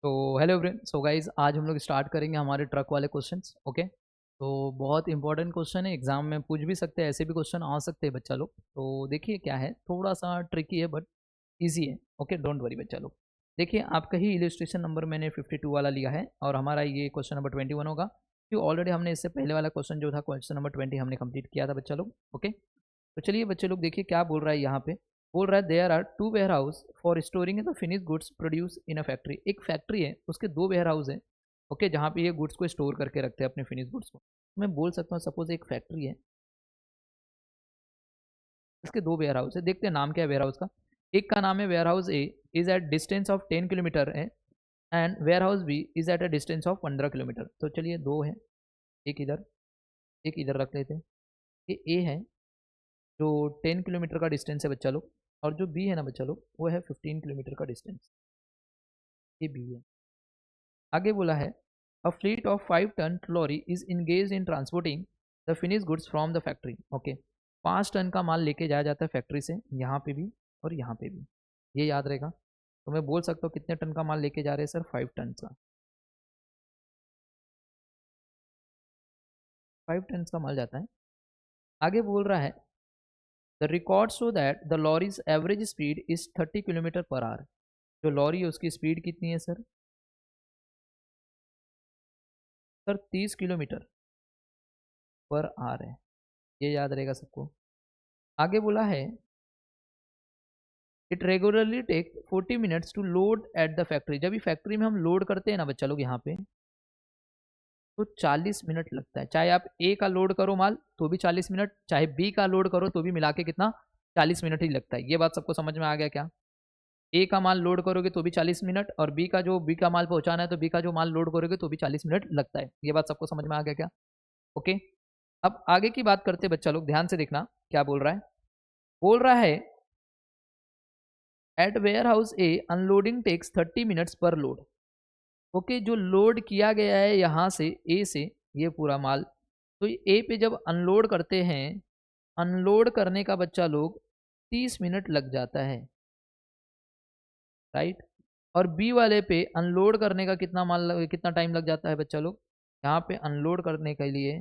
तो hello everyone. So guys आज हम लोग स्टार्ट करेंगे हमारे ट्रक वाले क्वेश्चंस। ओके, तो बहुत इंपॉर्टेंट क्वेश्चन है, एग्जाम में पूछ भी सकते हैं, ऐसे भी क्वेश्चन आ सकते हैं बच्चा लोग। तो देखिए क्या है, थोड़ा सा ट्रिकी है बट इजी है। ओके, डोंट वरी बच्चा लोग। देखिए आपका ही इलिस्ट्रेशन नंबर मैंने 52 वाला लिया है और हमारा ये क्वेश्चन नंबर 21 होगा, क्योंकि ऑलरेडी हमने इससे पहले वाला क्वेश्चन जो था क्वेश्चन नंबर 20 हमने कंप्लीट किया था बच्चा लोग। ओके, तो चलिए बच्चे लोग देखिए क्या बोल रहा है यहाँ पे। बोल रहा है there are two warehouse for storing the finish goods produce in a factory. एक फैक्ट्री है, उसके दो वेयर हाउस है। ओके, जहाँ पे ये गुड्स को स्टोर करके रखते हैं अपने फिनिश गुड्स को। मैं बोल सकता हूँ सपोज एक फैक्ट्री है, इसके दो वेयर हाउस है। देखते हैं नाम क्या है वेयर हाउस का। एक का नाम है warehouse A, is at distance of 10 kilometre है, and warehouse B is at a distance of 15 kilometre. तो चलिए दो है, एक इधर रख लेते हैं। ये ए है जो 10 किलोमीटर का डिस्टेंस है बच्चा लोग, और जो बी है ना बच्चा लोग वो है 15 किलोमीटर का डिस्टेंस। ये बी है। आगे बोला है a fleet of 5 ton lorry is engage in transporting the finish goods from the factory. Okay, 5 ton का माल लेके जाया जाता है फैक्ट्री से, यहाँ पे भी और यहाँ पे भी, ये याद रहेगा। तो मैं बोल सकता हूँ कितने टन का माल लेके जा रहे हैं सर, 5 टन का। 5 टन का माल जाता है। आगे बोल रहा है the record show that the lorries average speed is 30 kilometre per hour. जो लॉरी है उसकी स्पीड कितनी है sir? Sir 30 kilometre per hour है, ये याद रहेगा सबको। आगे बोला है it regularly take 40 minutes to load at the factory. जब भी फैक्ट्री में हम लोड करते हैं ना बच्चा लोग यहाँ पे, तो 40 मिनट लगता है। चाहे आप ए का लोड करो माल तो भी 40 मिनट, चाहे बी का लोड करो तो भी मिला के कितना, 40 मिनट ही लगता है। ये बात सबको समझ में आ गया क्या? ए का माल लोड करोगे तो भी 40 मिनट, और बी का माल पहुंचाना है तो बी का जो माल लोड करोगे तो भी 40 मिनट लगता है। ये बात सबको समझ में आ गया क्या? ओके, अब आगे की बात करते हैं बच्चा लोग, ध्यान से देखना क्या बोल रहा है। बोल रहा है at warehouse a unloading takes 30 minutes per load. Okay, जो लोड किया गया है यहाँ से ए से, ये पूरा माल, तो ए पे जब अनलोड करते हैं, अनलोड करने का बच्चा लोग 30 मिनट लग जाता है, राइट। और बी वाले पे अनलोड करने का कितना टाइम लग जाता है बच्चा लोग? यहाँ पे अनलोड करने के लिए,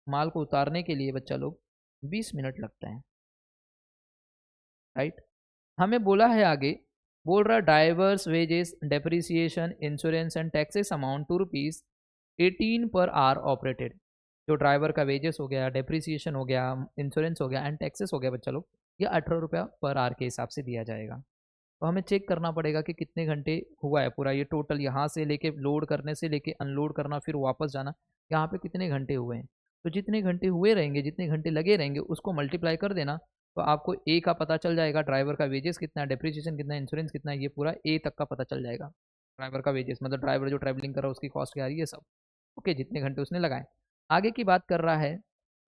माल को उतारने के लिए बच्चा लोग 20 मिनट लगता है, राइट। हमें बोला है आगे, बोल रहा है drivers wages depreciation insurance and taxes amount ₹18 per hour operated. जो ड्राइवर का वेजेस हो गया, डेप्रिसिएशन हो गया, इंश्योरेंस हो गया एंड टैक्सेस हो गया बच्चा लोग, ये ₹18 पर आवर के हिसाब से दिया जाएगा। तो हमें चेक करना पड़ेगा कि कितने घंटे हुआ है पूरा ये टोटल, यहाँ से लेके लोड करने से लेके अनलोड करना फिर वापस जाना, यहाँ पे कितने घंटे हुए हैं। तो जितने घंटे हुए रहेंगे, जितने घंटे लगे रहेंगे, उसको मल्टीप्लाई कर देना, तो आपको ए का पता चल जाएगा, ड्राइवर का वेजेस कितना है, डेप्रिसिएशन कितना है, इंश्योरेंस कितना है, ये पूरा ए तक का पता चल जाएगा। ड्राइवर का वेजेस मतलब ड्राइवर जो ट्रैवलिंग कर रहा है उसकी कॉस्ट क्या आ रही है सब। ओके, जितने घंटे उसने लगाए। आगे की बात कर रहा है,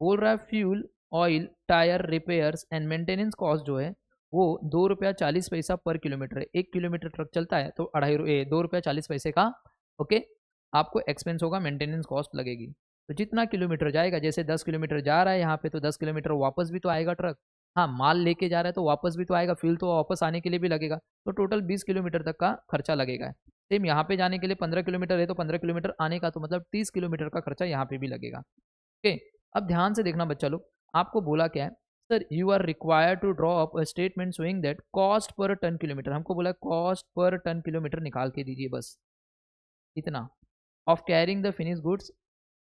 बोल रहा है fuel, oil, tyre, repairs and maintenance cost जो है वो ₹2.40 पर किलोमीटर है। 1 किलोमीटर ट्रक चलता है तो ₹2.40 का, ओके, आपको एक्सपेंस होगा, मेंटेनेंस कॉस्ट लगेगी। तो जितना किलोमीटर जाएगा, जैसे 10 किलोमीटर जा रहा है यहाँ पे, तो 10 किलोमीटर वापस भी तो आएगा ट्रक। हाँ, माल लेके जा रहा है तो वापस भी तो आएगा, फ्यूल तो वापस आने के लिए भी लगेगा, तो टोटल 20 किलोमीटर तक का खर्चा लगेगा। सेम यहाँ पे जाने के लिए 15 किलोमीटर है तो 15 किलोमीटर आने का, तो मतलब 30 किलोमीटर का खर्चा यहाँ पे भी लगेगा। ओके, अब ध्यान से देखना बच्चा लोग, आपको बोला क्या है, sir you are required to draw up a statement showing that cost per ton kilometre. हमको बोला कॉस्ट पर टन किलोमीटर निकाल के दीजिए बस, इतना, of carrying the finish goods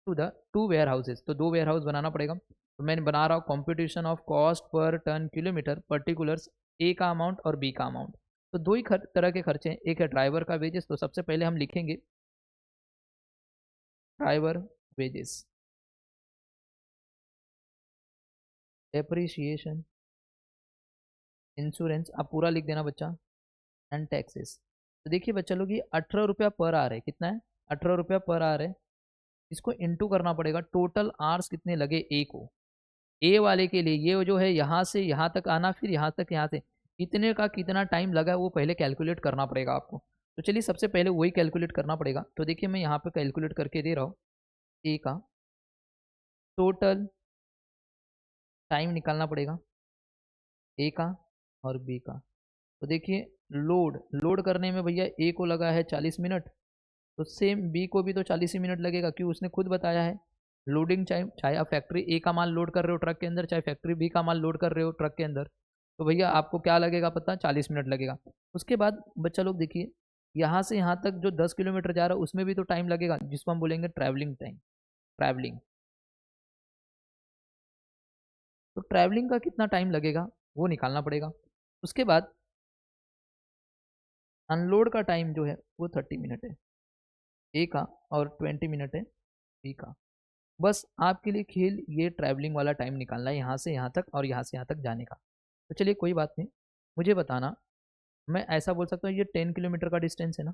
to the two warehouses. तो दो वेयर हाउस बनाना पड़ेगा, तो मैं बना रहा हूँ competition of cost per ton kilometre particulars, A का अमाउंट और बी का अमाउंट। तो दो ही तरह के खर्चे हैं, एक है ड्राइवर का वेजेस, तो सबसे पहले हम लिखेंगे ड्राइवर वेजेस, डेप्रिसिएशन, इंश्योरेंस, आप पूरा लिख देना बच्चा, एंड टैक्सेस। तो देखिए बच्चा लोग, ये ₹18 पर आवर है, कितना है, ₹18 पर आवर है। इसको इंटू करना पड़ेगा, टोटल आवर्स कितने लगे ए को, ए वाले के लिए ये जो है यहाँ से यहाँ तक आना, फिर यहाँ तक, यहाँ से इतने का कितना टाइम लगा है वो पहले कैलकुलेट करना पड़ेगा आपको। तो चलिए सबसे पहले वही कैलकुलेट करना पड़ेगा। तो देखिए मैं यहाँ पे कैलकुलेट करके दे रहा हूँ, ए का टोटल टाइम निकालना पड़ेगा, ए का और बी का। तो देखिए लोड करने में भैया ए को लगा है 40 मिनट, तो सेम बी को भी तो 40 ही मिनट लगेगा, क्यों, उसने खुद बताया है लोडिंग टाइम, चाहे आप फैक्ट्री ए का माल लोड कर रहे हो ट्रक के अंदर, चाहे फैक्ट्री बी का माल लोड कर रहे हो ट्रक के अंदर, तो भैया आपको क्या लगेगा पता, 40 मिनट लगेगा। उसके बाद बच्चा लोग देखिए, यहाँ से यहाँ तक जो 10 किलोमीटर जा रहा है उसमें भी तो टाइम लगेगा, जिसको हम बोलेंगे ट्रैवलिंग टाइम, ट्रैवलिंग। तो ट्रैवलिंग का कितना टाइम लगेगा वो निकालना पड़ेगा। उसके बाद अनलोड का टाइम जो है वो 30 मिनट है ए का, और 20 मिनट है बी का। बस आपके लिए खेल ये ट्रैवलिंग वाला टाइम निकालना है, यहाँ से यहाँ तक और यहाँ से यहाँ तक जाने का। तो चलिए कोई बात नहीं, मुझे बताना, मैं ऐसा बोल सकता हूँ ये 10 किलोमीटर का डिस्टेंस है ना,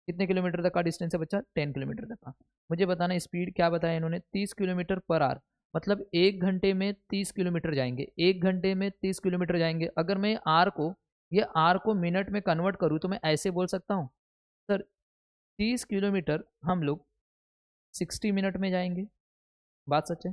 कितने किलोमीटर तक का डिस्टेंस है बच्चा, 10 किलोमीटर तक का। मुझे बताना स्पीड क्या बताया इन्होंने, 30 किलोमीटर पर आवर, मतलब 1 घंटे में 30 किलोमीटर जाएंगे, 1 घंटे में 30 किलोमीटर जाएंगे। अगर मैं ये आर को मिनट में कन्वर्ट करूँ तो मैं ऐसे बोल सकता हूँ सर, 30 किलोमीटर हम लोग 60 मिनट में जाएंगे, बात सच है।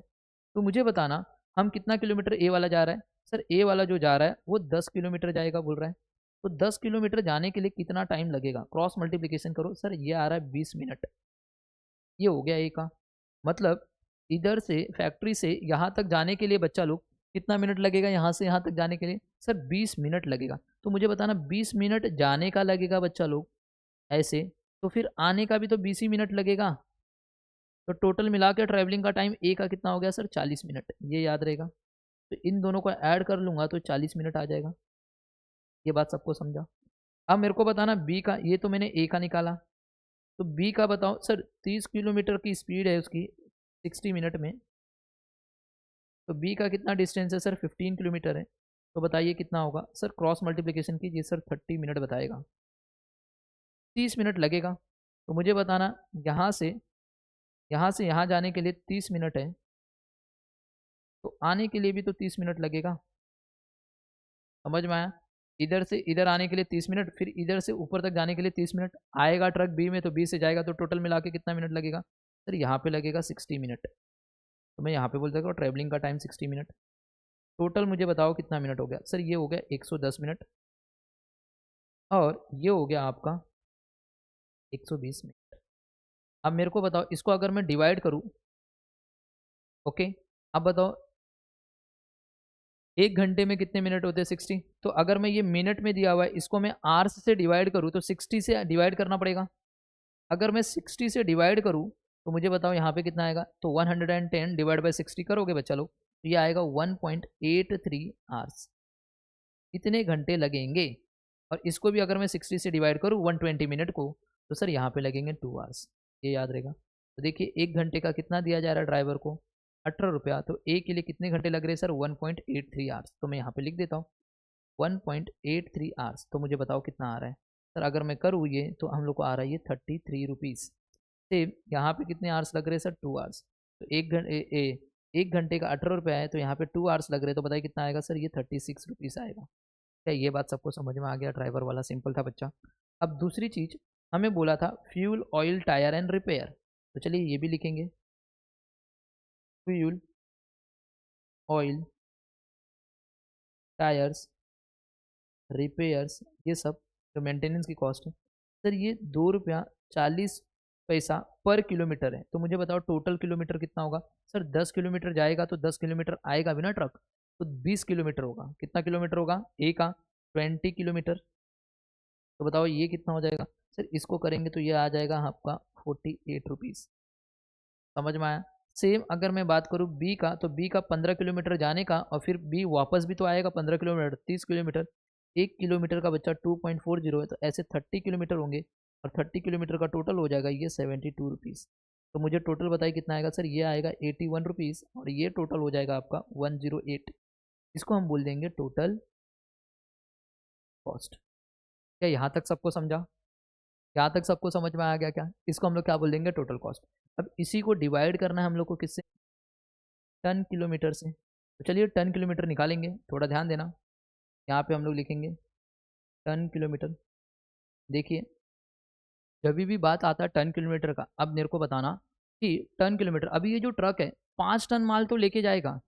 तो मुझे बताना हम कितना किलोमीटर ए वाला जा रहा है, सर ए वाला जो जा रहा है वो 10 किलोमीटर जाएगा बोल रहा है। तो 10 किलोमीटर जाने के लिए कितना टाइम लगेगा, क्रॉस मल्टीप्लिकेशन करो, सर ये आ रहा है 20 मिनट, ये हो गया ए का। मतलब इधर से फैक्ट्री से यहाँ तक जाने के लिए बच्चा लोग कितना मिनट लगेगा, यहाँ से यहाँ तक जाने के लिए सर 20 मिनट लगेगा। तो मुझे बताना 20 मिनट जाने का लगेगा बच्चा लोग ऐसे, तो फिर आने का भी तो 20 ही मिनट लगेगा। तो टोटल मिला के ट्रैवलिंग का टाइम ए का कितना हो गया सर, 40 मिनट, ये याद रहेगा। तो इन दोनों को ऐड कर लूँगा तो 40 मिनट आ जाएगा। ये बात सबको समझा। अब मेरे को बताना बी का, ये तो मैंने ए का निकाला, तो बी का बताओ सर, 30 किलोमीटर की स्पीड है उसकी 60 मिनट में, तो बी का कितना डिस्टेंस है सर, 15 किलोमीटर है। तो बताइए कितना होगा सर, क्रॉस मल्टीप्लिकेशन कीजिए सर, 30 मिनट बताएगा, 30 मिनट लगेगा। तो मुझे बताना यहाँ से यहाँ जाने के लिए 30 मिनट है, तो आने के लिए भी तो 30 मिनट लगेगा, समझ में आया। इधर से इधर आने के लिए 30 मिनट, फिर इधर से ऊपर तक जाने के लिए 30 मिनट, आएगा ट्रक बी में तो बी से जाएगा, तो टोटल मिला के कितना मिनट लगेगा सर, यहाँ पे लगेगा 60 मिनट। तो मैं यहाँ पे बोल सकता हूँ ट्रैवलिंग का टाइम 60 मिनट। टोटल मुझे बताओ कितना मिनट हो गया सर, ये हो गया 110 मिनट, और ये हो गया आपका 120 मिनट। अब मेरे को बताओ इसको अगर मैं डिवाइड करूँ, ओके, अब बताओ 1 घंटे में कितने मिनट होते हैं, 60। तो अगर मैं ये मिनट में दिया हुआ है इसको मैं आवर्स से डिवाइड करूँ तो 60 से डिवाइड करना पड़ेगा। अगर मैं 60 से डिवाइड करूँ तो मुझे बताओ यहाँ पे कितना आएगा, तो 110 डिवाइड बाई 60 करोगे बच्चा लोग, तो ये आएगा 1.83 आवर्स, इतने घंटे लगेंगे। और इसको भी अगर मैं 60 से डिवाइड करूँ 120 मिनट को, तो सर यहाँ पे लगेंगे 2 आवर्स, ये याद रहेगा। तो देखिए 1 घंटे का कितना दिया जा रहा है ड्राइवर को, 18 रुपया, तो ए के लिए कितने घंटे लग रहे हैं सर, 1.83 आवर्स। तो मैं यहाँ पे लिख देता हूँ 1.83 आवर्स। तो मुझे बताओ कितना आ रहा है सर, अगर मैं करूँ ये तो हम लोग को आ रहा है ये 33 रुपीज़। सेम यहाँ पे कितने आवर्स लग रहे हैं सर, 2 आवर्स। तो 1 घंटे का 18 रुपया है, तो यहाँ पे 2 आवर्स लग रहे हैं, तो बताइए कितना आएगा सर, ये 36 रुपीज़ आएगा। क्या ये बात सबको समझ में आ गया, ड्राइवर वाला सिंपल था बच्चा। अब दूसरी चीज़ हमें बोला था fuel oil tyre and repair, तो चलिए ये भी लिखेंगे, फ्यूल ऑयल टायर्स रिपेयर्स, ये सब जो मेंटेनेंस की कॉस्ट है सर, ये 2 रुपया 40 पैसा पर किलोमीटर है। तो मुझे बताओ टोटल किलोमीटर कितना होगा सर, 10 किलोमीटर जाएगा तो 10 किलोमीटर आएगा बिना ट्रक, तो 20 किलोमीटर होगा। कितना किलोमीटर होगा ए का, 20 किलोमीटर। तो बताओ ये कितना हो जाएगा सर, इसको करेंगे तो ये आ जाएगा आपका 48 रुपीज़, समझ में आया। सेम अगर मैं बात करूँ बी का, तो बी का 15 किलोमीटर जाने का, और फिर बी वापस भी तो आएगा 15 किलोमीटर, 30 किलोमीटर, 1 किलोमीटर का बच्चा 2.40 है, तो ऐसे 30 किलोमीटर होंगे, और 30 किलोमीटर का टोटल हो जाएगा ये 72 रुपीज़। तो मुझे टोटल बताइए कितना आएगा सर, ये आएगा 81 रुपीज़, और ये टोटल हो जाएगा आपका 108। इसको हम बोल देंगे टोटल कॉस्ट। क्या यहाँ तक सबको समझा, यहाँ तक सबको समझ में आ गया क्या, इसको हम लोग क्या बोल देंगे, टोटल कॉस्ट। अब इसी को डिवाइड करना है हम लोग को किससे, टन किलोमीटर से। तो चलिए टन किलोमीटर निकालेंगे, थोड़ा ध्यान देना, यहाँ पे हम लोग लिखेंगे टन किलोमीटर। देखिए जब भी बात आता है टन किलोमीटर का, अब मेरे को बताना कि टन किलोमीटर, अभी ये जो ट्रक है 5 टन माल तो लेके जाएगा,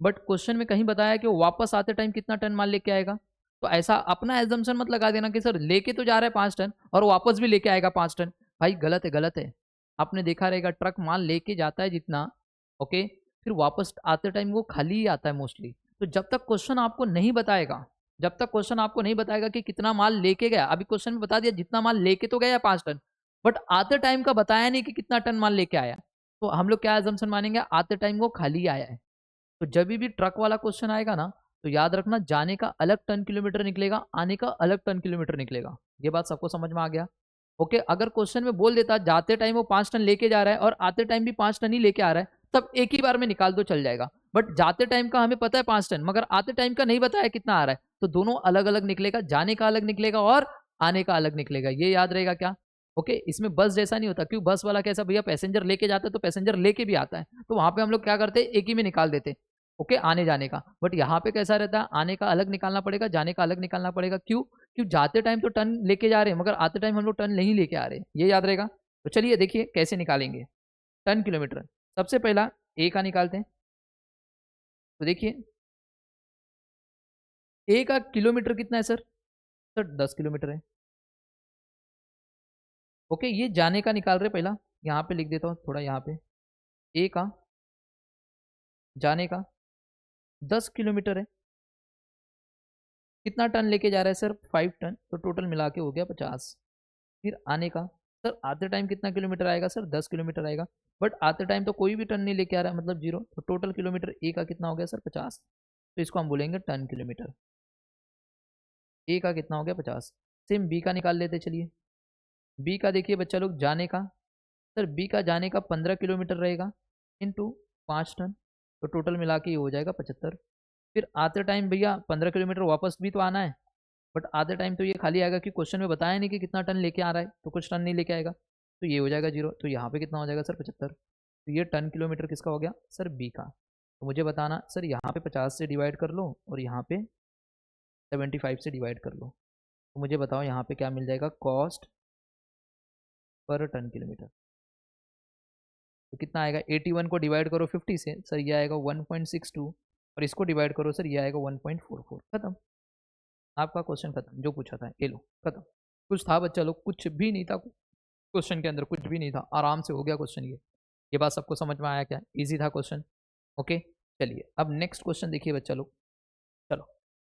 बट क्वेश्चन में कहीं बताया कि वो वापस आते टाइम कितना टन माल लेके आएगा। तो ऐसा अपना एजम्पशन मत लगा देना कि सर लेके तो जा रहा है 5 टन और वापस भी लेके आएगा 5 टन। भाई गलत है, गलत है। आपने देखा रहेगा ट्रक माल लेके जाता है जितना, ओके, फिर वापस आते टाइम वो खाली ही आता है मोस्टली। तो जब तक क्वेश्चन आपको नहीं बताएगा, जब तक क्वेश्चन आपको नहीं बताएगा कि कितना माल लेके गया, अभी क्वेश्चन में बता दिया जितना माल लेके तो गया 5 टन, बट आते टाइम का बताया नहीं कि कितना टन माल लेके आया, तो हम लोग क्या एजम्पशन मानेंगे, आते टाइम वो खाली आया है। तो जब भी ट्रक वाला क्वेश्चन आएगा ना, तो याद रखना जाने का अलग टन किलोमीटर निकलेगा, आने का अलग टन किलोमीटर निकलेगा। ये बात सबको समझ में आ गया? ओके, अगर क्वेश्चन में बोल देता जाते टाइम वो 5 टन लेके जा रहा है और आते टाइम भी 5 टन ही लेके आ रहा है, तब एक ही बार में निकाल दो चल जाएगा। बट जाते टाइम का हमें पता है 5 टन, मगर आते टाइम का नहीं बताया कितना आ रहा है, तो दोनों अलग अलग निकलेगा, जाने का अलग निकलेगा और आने का अलग निकलेगा। ये याद रहेगा क्या? ओके, इसमें बस जैसा नहीं होता। क्यों? बस वाला कैसा भैया, पैसेंजर लेके जाता है तो पैसेंजर लेके भी आता है, तो वहां पे हम लोग क्या करते हैं, एक ही में निकाल देते, ओके, आने जाने का। बट यहाँ पे कैसा रहता है, आने का अलग निकालना पड़ेगा, जाने का अलग निकालना पड़ेगा। क्यों? क्यों जाते टाइम तो टन लेके जा रहे हैं, मगर आते टाइम हम लोग टन नहीं लेके आ रहे हैं। ये याद रहेगा। तो चलिए देखिए कैसे निकालेंगे टन किलोमीटर। सबसे पहला ए का निकालते हैं। तो देखिए ए का किलोमीटर कितना है सर? सर 10 किलोमीटर है। ओके, ये जाने का निकाल रहे पहला, यहाँ पे लिख देता हूँ थोड़ा, यहाँ पे ए का जाने का 10 किलोमीटर है। कितना टन लेके जा रहा है सर? 5 टन, तो टोटल मिला के हो गया 50। फिर आने का, सर आते टाइम कितना किलोमीटर आएगा सर? 10 किलोमीटर आएगा। बट आते टाइम तो कोई भी टन नहीं लेके आ रहा है, मतलब 0, तो टोटल किलोमीटर ए का कितना हो गया सर? 50। तो इसको हम बोलेंगे टन किलोमीटर। ए का कितना हो गया? 50। सेम बी का निकाल लेते चलिए। बी का देखिए बच्चा लोग, जाने का, सर बी का जाने का 15 किलोमीटर रहेगा इंटू 5 टन, तो टोटल मिला के ये हो जाएगा 75। फिर आते टाइम भैया 15 किलोमीटर वापस भी तो आना है, बट आधे टाइम तो ये खाली आएगा कि क्वेश्चन में बताया नहीं कि कितना टन लेके आ रहा है, तो कुछ टन नहीं लेके आएगा, तो ये हो जाएगा 0। तो यहाँ पे कितना हो जाएगा सर? 75। तो ये टन किलोमीटर किसका हो गया सर? बी का। तो मुझे बताना सर, यहाँ पे 50 से डिवाइड कर लो और यहाँ पे 75 से डिवाइड कर लो, तो मुझे बताओ यहाँ पे क्या मिल जाएगा? Cost per ton kilometre. तो कितना आएगा? 81 को डिवाइड करो 50 से, सर ये आएगा 1.62, और इसको डिवाइड करो सर, ये आएगा 1.44। खत्म, आपका क्वेश्चन खत्म, जो पूछा था ये लो खत्म। कुछ था बच्चा लोग? कुछ भी नहीं था क्वेश्चन के अंदर, कुछ भी नहीं था, आराम से हो गया क्वेश्चन। ये बात सबको समझ में आया क्या? इजी था क्वेश्चन। ओके, चलिए अब नेक्स्ट क्वेश्चन देखिए बच्चा लोग। चलो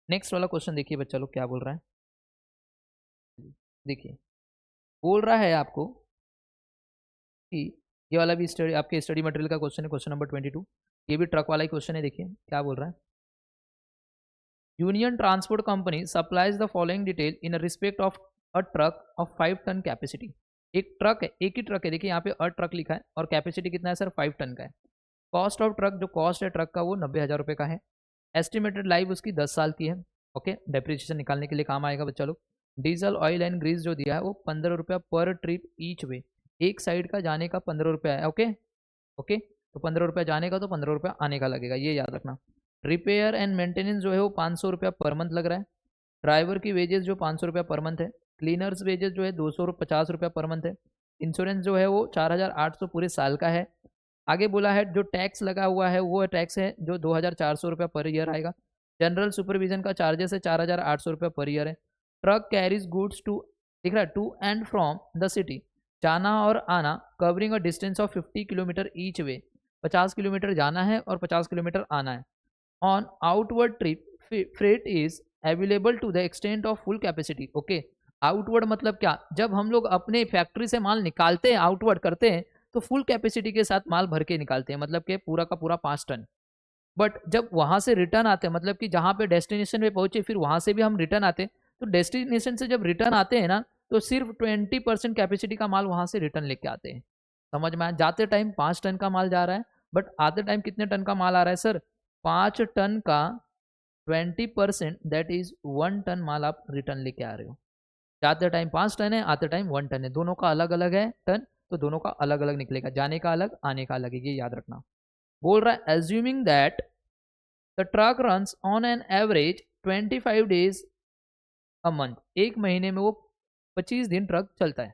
नेक्स्ट वाला क्वेश्चन देखिए बच्चा लोग क्या बोल रहा है। देखिए बोल रहा है आपको कि ये वाला भी स्टडी, आपके स्टडी मटेरियल का क्वेश्चन है, क्वेश्चन नंबर 22। ये भी ट्रक वाला ही क्वेश्चन है। देखिए क्या बोल रहा है। Union transport company supplies the following detail in respect of a truck of 5 ton capacity. एक ट्रक है, एक ही ट्रक है, देखिए यहाँ पे अ ट्रक लिखा है, और कैपेसिटी कितना है सर? 5 टन का है। कॉस्ट ऑफ ट्रक, जो कॉस्ट है ट्रक का वो 90,000 रुपये का है। एस्टिमेटेड लाइफ उसकी 10 साल की है। ओके, डेप्रिसिएशन निकालने के लिए काम आएगा बच्चा लोग। डीजल ऑयल एंड ग्रीस जो दिया है वो 15 रुपया पर ट्रिप ईच वे, एक साइड का जाने का 15 रुपया है। ओके ओके, तो 15 रुपया जाने का, तो 15 रुपया आने का लगेगा, ये याद रखना। रिपेयर एंड मेंटेनेंस जो है वो 500 रुपया पर मंथ लग रहा है। ड्राइवर की वेजेस जो 500 रुपया पर मंथ है। क्लीनर्स वेजेस जो है 250 रुपया पर मंथ है। इंश्योरेंस जो है वो 4,800 पूरे साल का है। आगे बोला है जो टैक्स लगा हुआ है वो टैक्स है जो 2,400 रुपया पर ईयर आएगा। जनरल सुपरविजन का चार्जेस है 4,800 रुपया पर ईयर है। ट्रक कैरीज गुड्स टू, दिख रहा है, to and from the city, जाना और आना, covering a distance of 50 kilometre each way, 50 kilometre जाना है और 50 किलोमीटर आना है। On outward trip freight is available to the extent of full capacity. Okay, outward मतलब क्या? जब हम लोग अपने फैक्ट्री से माल निकालते हैं, आउटवर्ड करते हैं, तो फुल कैपेसिटी के साथ माल भर के निकालते हैं, मतलब कि पूरा का पूरा 5 टन। बट जब वहां से रिटर्न आते हैं, मतलब कि जहां पे डेस्टिनेशन पे पहुंचे फिर वहां से भी हम रिटर्न आते हैं, तो डेस्टिनेशन से जब रिटर्न आते हैं ना, तो सिर्फ 20% कैपेसिटी का माल वहां से रिटर्न लेके आते हैं। समझ में आया? जाते टाइम 5 टन का माल जा रहा है, बट आते टाइम कितने टन का माल आ रहा है सर? 5 टन का 20%, दैट इज 1 टन माल आप रिटर्न लेके आ रहे हो। जाते टाइम 5 टन है, आते टाइम 1 टन है, दोनों का अलग अलग है टन, तो दोनों का अलग अलग निकलेगा, जाने का अलग, आने का अलग है, ये याद रखना। बोल रहा है assuming that the truck runs on an average 25 days a month, एक महीने में वो 25 दिन ट्रक चलता है।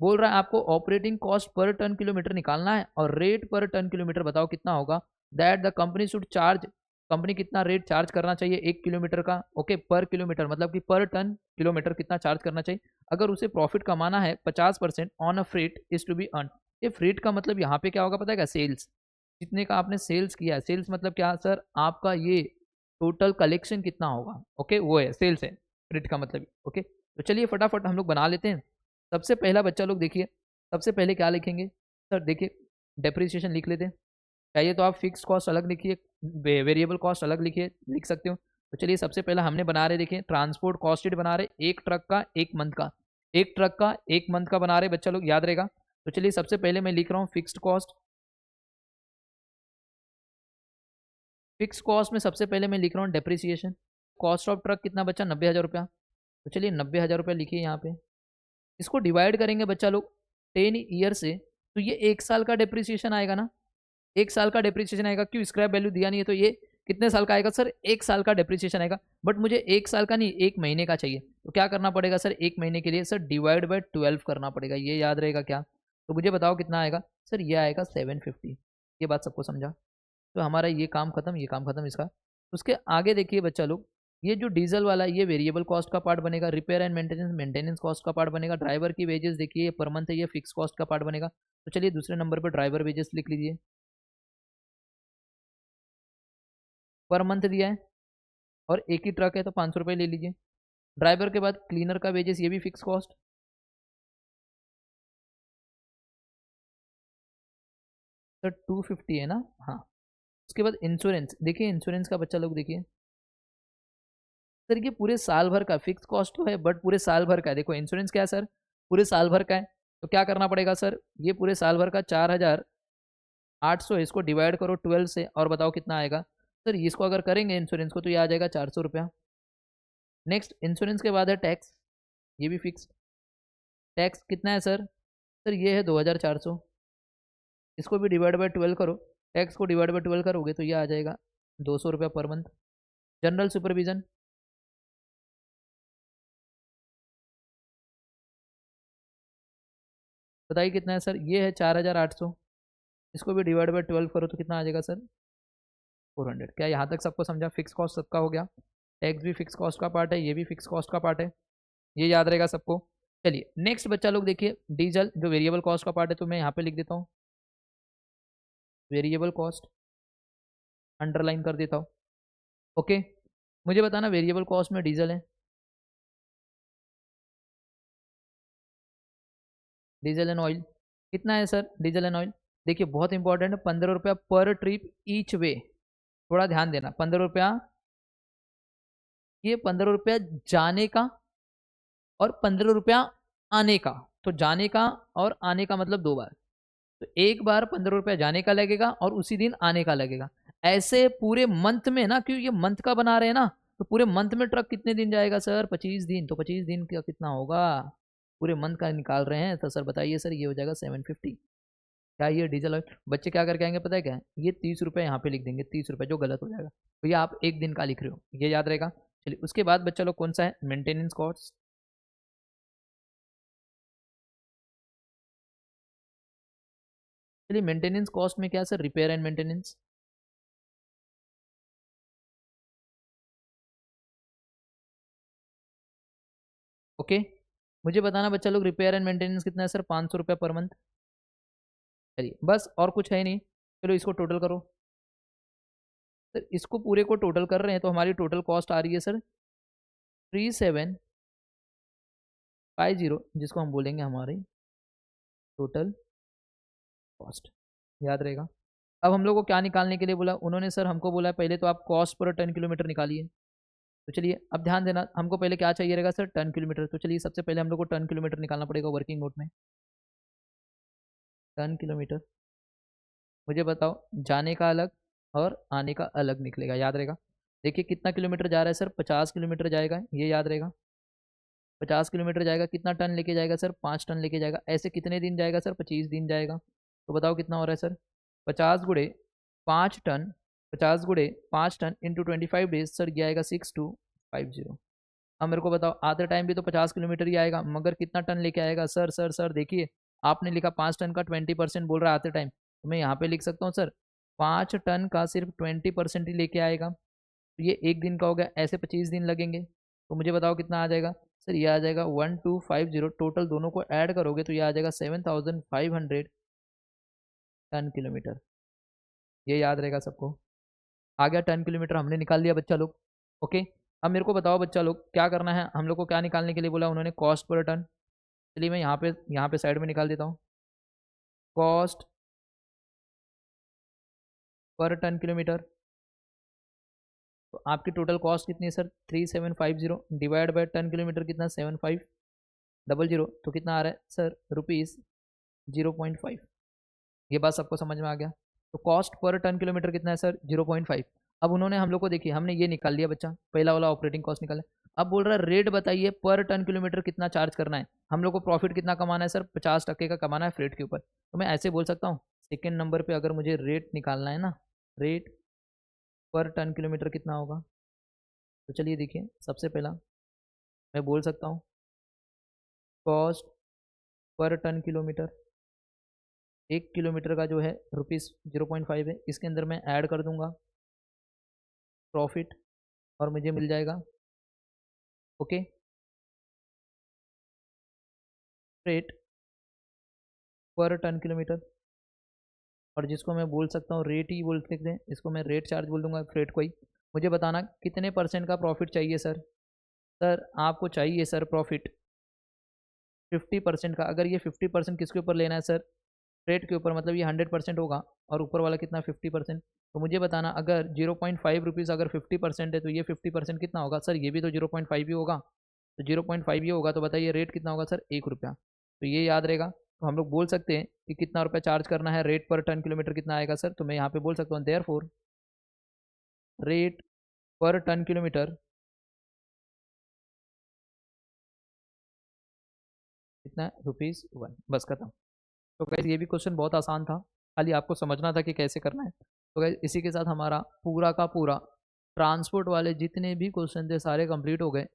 बोल रहा है आपको operating cost per ton kilometre निकालना है, और रेट पर टन किलोमीटर बताओ कितना होगा। That the company should charge, company कितना रेट चार्ज करना चाहिए 1 किलोमीटर का। ओके, पर किलोमीटर मतलब कि पर टन किलोमीटर कितना चार्ज करना चाहिए। अगर उसे प्रॉफिट कमाना है 50% on a freight is to be earn. ये फ्रेट का मतलब यहाँ पे क्या होगा पता है क्या? सेल्स। जितने का आपने सेल्स किया है, सेल्स मतलब क्या सर? आपका ये टोटल कलेक्शन कितना होगा, ओके, वो है सेल्स है फ्रेट का मतलब, ओके। तो चलिए फटाफट हम लोग बना लेते हैं। सबसे पहला बच्चा लोग देखिए, सबसे पहले क्या लिखेंगे सर? देखिए डेप्रिसिएशन लिख लेते हैं। चाहिए तो आप फिक्स कॉस्ट अलग लिखिए, वेरिएबल कॉस्ट अलग लिखिए, लिख सकते हो। तो चलिए सबसे पहला हमने बना रहे, देखिए ट्रांसपोर्ट कॉस्टेड बना रहे, एक ट्रक का एक मंथ का, एक ट्रक का एक मंथ का बना रहे बच्चा लोग, याद रहेगा। तो चलिए सबसे पहले मैं लिख रहा हूँ फिक्स्ड कॉस्ट। फिक्स कॉस्ट में सबसे पहले मैं लिख रहा हूँ डेप्रिसिएशन। कॉस्ट ऑफ ट्रक कितना बच्चा? 90,000 रुपया। तो चलिए 90,000 रुपया लिखिए यहाँ पे। इसको डिवाइड करेंगे बच्चा लोग 10 ईयर से, तो ये 1 साल का डेप्रिसिएशन आएगा ना, 1 साल का डेप्रिसिएशन आएगा। क्यों? स्क्रैप वैल्यू दिया नहीं है, तो ये कितने साल का आएगा सर? 1 साल का डेप्रिसिएशन आएगा। बट मुझे 1 साल का नहीं, 1 महीने का चाहिए। तो क्या करना पड़ेगा सर? 1 महीने के लिए सर डिवाइड बाय 12 करना पड़ेगा। ये याद रहेगा क्या? तो मुझे बताओ कितना आएगा सर? ये आएगा 750। ये बात सबको समझा? तो हमारा ये काम खत्म, ये काम खत्म इसका। उसके आगे देखिए बच्चा लोग, ये जो डीजल वाला ये वेरिएबल कॉस्ट का पार्ट बनेगा, repair and maintenance maintenance cost का पार्ट बनेगा, ड्राइवर की वेजेस देखिए ये पर मंथ है, ये फिक्स कॉस्ट का पार्ट बनेगा। तो चलिए दूसरे नंबर पर ड्राइवर वेजेस लिख लीजिए, पर मंथ दिया है और एक ही ट्रक है तो 500 रुपये ले लीजिए। ड्राइवर के बाद क्लीनर का वेजेस, ये भी फिक्स कॉस्ट सर 250 है ना, हाँ। उसके बाद इंश्योरेंस, देखिए इंश्योरेंस का बच्चा लोग देखिए सर, ये पूरे साल भर का फिक्स कॉस्ट तो है बट पूरे साल भर का है। देखो इंश्योरेंस क्या है सर? पूरे साल भर का है। तो क्या करना पड़ेगा सर? ये पूरे साल भर का 4,800 है, इसको डिवाइड करो 12 से और बताओ कितना आएगा सर? इसको अगर करेंगे इंश्योरेंस को तो ये आ जाएगा 400 रुपया। नेक्स्ट इंश्योरेंस के बाद है टैक्स, ये भी फिक्स। टैक्स कितना है सर? सर ये है 2,400, इसको भी डिवाइड बाय 12 करो। टैक्स को डिवाइड बाय 12 करोगे तो ये आ जाएगा 200 रुपया पर मंथ। जनरल सुपरविजन, बताइए कितना है सर? ये है 4,800, इसको भी डिवाइड बाय 12 करो तो कितना आ जाएगा सर? 400। क्या यहाँ तक सबको समझा? फिक्स कॉस्ट सबका हो गया। टैक्स भी फिक्स कॉस्ट का पार्ट है, ये भी फिक्स कॉस्ट का पार्ट है, ये याद रहेगा सबको। चलिए नेक्स्ट बच्चा लोग देखिए, डीजल जो वेरिएबल कॉस्ट का पार्ट है, तो मैं यहाँ पे लिख देता हूँ वेरिएबल कॉस्ट, अंडरलाइन कर देता हूँ, ओके। मुझे बताना वेरिएबल कॉस्ट में डीजल है, डीजल एंड ऑयल कितना है सर? डीजल एंड ऑयल देखिए बहुत इंपॉर्टेंट है, 15 रुपया पर ट्रिप ईच वे। थोड़ा ध्यान देना, 15 रुपया, ये 15 रुपया जाने का और 15 रुपया आने का। तो जाने का और आने का मतलब 2 बार। तो एक बार 15 रुपया जाने का लगेगा और उसी दिन आने का लगेगा। ऐसे पूरे मंथ में ना, क्योंकि ये मंथ का बना रहे हैं ना, तो पूरे मंथ में ट्रक कितने दिन जाएगा सर? 25 दिन। तो 25 दिन का कितना होगा? पूरे मंथ का निकाल रहे हैं तो सर बताइए सर, ये हो जाएगा 750। क्या ये डीजल ऑयल? बच्चे क्या करके आएंगे पता है क्या है? ये 30 रुपये यहाँ पे लिख देंगे, 30 रुपये जो गलत हो जाएगा। तो ये आप एक दिन का लिख रहे हो, ये याद रहेगा। चलिए उसके बाद बच्चा लोग कौन सा है? Maintenance cost. चलिए मेंटेनेंस कॉस्ट में क्या है sir? Repair and maintenance. Okay, मुझे बताना बच्चा लोग रिपेयर एंड मेंटेनेंस कितना है सर? 500 रुपया पर मंथ। चलिए बस, और कुछ है नहीं। चलो इसको टोटल करो सर, इसको पूरे को टोटल कर रहे हैं तो हमारी टोटल कॉस्ट आ रही है सर 3750, जिसको हम बोलेंगे हमारी टोटल कॉस्ट, याद रहेगा। अब हम लोग को क्या निकालने के लिए बोला उन्होंने? सर हमको बोला पहले तो आप कॉस्ट पर टन किलोमीटर निकालिए। तो चलिए अब ध्यान देना, हमको पहले क्या चाहिए रहेगा सर? Ton kilometre. तो चलिए सबसे पहले हम लोग को टन किलोमीटर निकालना पड़ेगा वर्किंग नोट में। टन किलोमीटर, मुझे बताओ जाने का अलग और आने का अलग निकलेगा, याद रहेगा। देखिए कितना किलोमीटर जा रहा है सर? 50 किलोमीटर जाएगा, ये याद रहेगा। 50 किलोमीटर जाएगा, कितना टन लेके जाएगा सर? 5 टन लेके जाएगा। ऐसे कितने दिन जाएगा सर? 25 दिन जाएगा। तो बताओ कितना हो रहा है sir? 50 × 5 ton, 50 × 5 ton into 25 days sir, ये आएगा 6250। अब मेरे को बताओ आधे टाइम भी तो 50 किलोमीटर ही आएगा, मगर कितना टन लेके आएगा सर? सर देखिए, आपने लिखा 5 टन का 20% बोल रहा है आते टाइम, तो मैं यहाँ पे लिख सकता हूँ सर 5 टन का सिर्फ 20% ही लेके आएगा। तो ये एक दिन का हो गया, ऐसे 25 दिन लगेंगे। तो मुझे बताओ कितना आ जाएगा? सर ये आ जाएगा 1250, टोटल दोनों को ऐड करोगे तो ये आ जाएगा 7500 टन किलोमीटर। ये याद रहेगा सबको। आ गया टन किलोमीटर, हमने निकाल लिया बच्चा लोग। ओके, अब मेरे को बताओ बच्चा लोग क्या करना है, हम लोग को क्या निकालने के लिए बोला उन्होंने, कॉस्ट पर टन। चलिए मैं यहाँ पे साइड में निकाल देता हूँ, कॉस्ट पर टन किलोमीटर। तो आपकी टोटल कॉस्ट कितनी है sir, 3750 divide by ton kilometre कितना, 7500, तो कितना आ रहा है सर, रुपीज़ 0.5। ये बात सबको समझ में आ गया। तो कॉस्ट पर टन किलोमीटर कितना है सर, 0.5। अब उन्होंने हम लोग को, देखिए हमने ये निकाल लिया बच्चा, पहला वाला ऑपरेटिंग कॉस्ट निकाला। अब बोल रहा है रेट बताइए पर टन किलोमीटर कितना चार्ज करना है। हम लोग को प्रॉफिट कितना कमाना है सर, 50% का कमाना है फ्रेट के ऊपर। तो मैं ऐसे बोल सकता हूँ, सेकेंड नंबर पर अगर मुझे रेट निकालना है ना, रेट पर टन किलोमीटर कितना होगा, तो चलिए देखिए सबसे पहला मैं बोल सकता हूँ cost per ton kilometre, 1 kilometre का जो है रुपीज़ 0.5 है, इसके अंदर मैं ऐड कर दूंगा प्रॉफिट और मुझे मिल जाएगा ओके रेट पर टन किलोमीटर। और जिसको मैं बोल सकता हूँ रेट ही बोल सकते हैं, इसको मैं रेट चार्ज बोल दूंगा फ्रेट को ही। मुझे बताना कितने परसेंट का प्रॉफिट चाहिए सर। सर आपको चाहिए सर प्रॉफिट 50% का। अगर ये 50% किसके ऊपर लेना है सर, रेट के ऊपर, मतलब ये 100% होगा और ऊपर वाला कितना 50%। तो मुझे बताना अगर 0.5 रुपीज़ अगर 50% है तो ये 50% कितना होगा सर, ये भी तो 0.5 ही होगा। तो 0.5 ही होगा, तो बताइए रेट कितना होगा सर, 1 रुपया। तो ये याद रहेगा। तो हम लोग बोल सकते हैं कि कितना रुपया चार्ज करना है, रेट पर टन किलोमीटर कितना आएगा सर। तो मैं यहाँ पे बोल सकता हूँ देयरफॉर रेट पर टन किलोमीटर कितना है, ₹1। बस खत्म। तो गाइस ये भी क्वेश्चन बहुत आसान था, खाली आपको समझना था कि कैसे करना है। तो गाइस इसी के साथ हमारा पूरा का पूरा ट्रांसपोर्ट वाले जितने भी क्वेश्चन थे सारे कंप्लीट हो गए।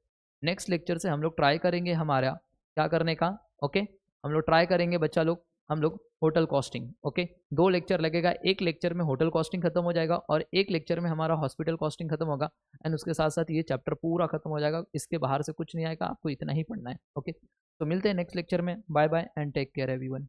नेक्स्ट लेक्चर से हम लोग ट्राई करेंगे हमारा क्या करने का, ओके। हम लोग ट्राई करेंगे बच्चा लोग, हम लोग होटल कॉस्टिंग, ओके। 2 लेक्चर लगेगा, एक लेक्चर में होटल कॉस्टिंग खत्म हो जाएगा और एक लेक्चर में हमारा हॉस्पिटल कॉस्टिंग खत्म होगा। एंड उसके साथ साथ ये चैप्टर पूरा खत्म हो जाएगा, इसके बाहर से कुछ नहीं आएगा, आपको इतना ही पढ़ना है, ओके। तो मिलते हैं नेक्स्ट लेक्चर में, bye bye and take care everyone.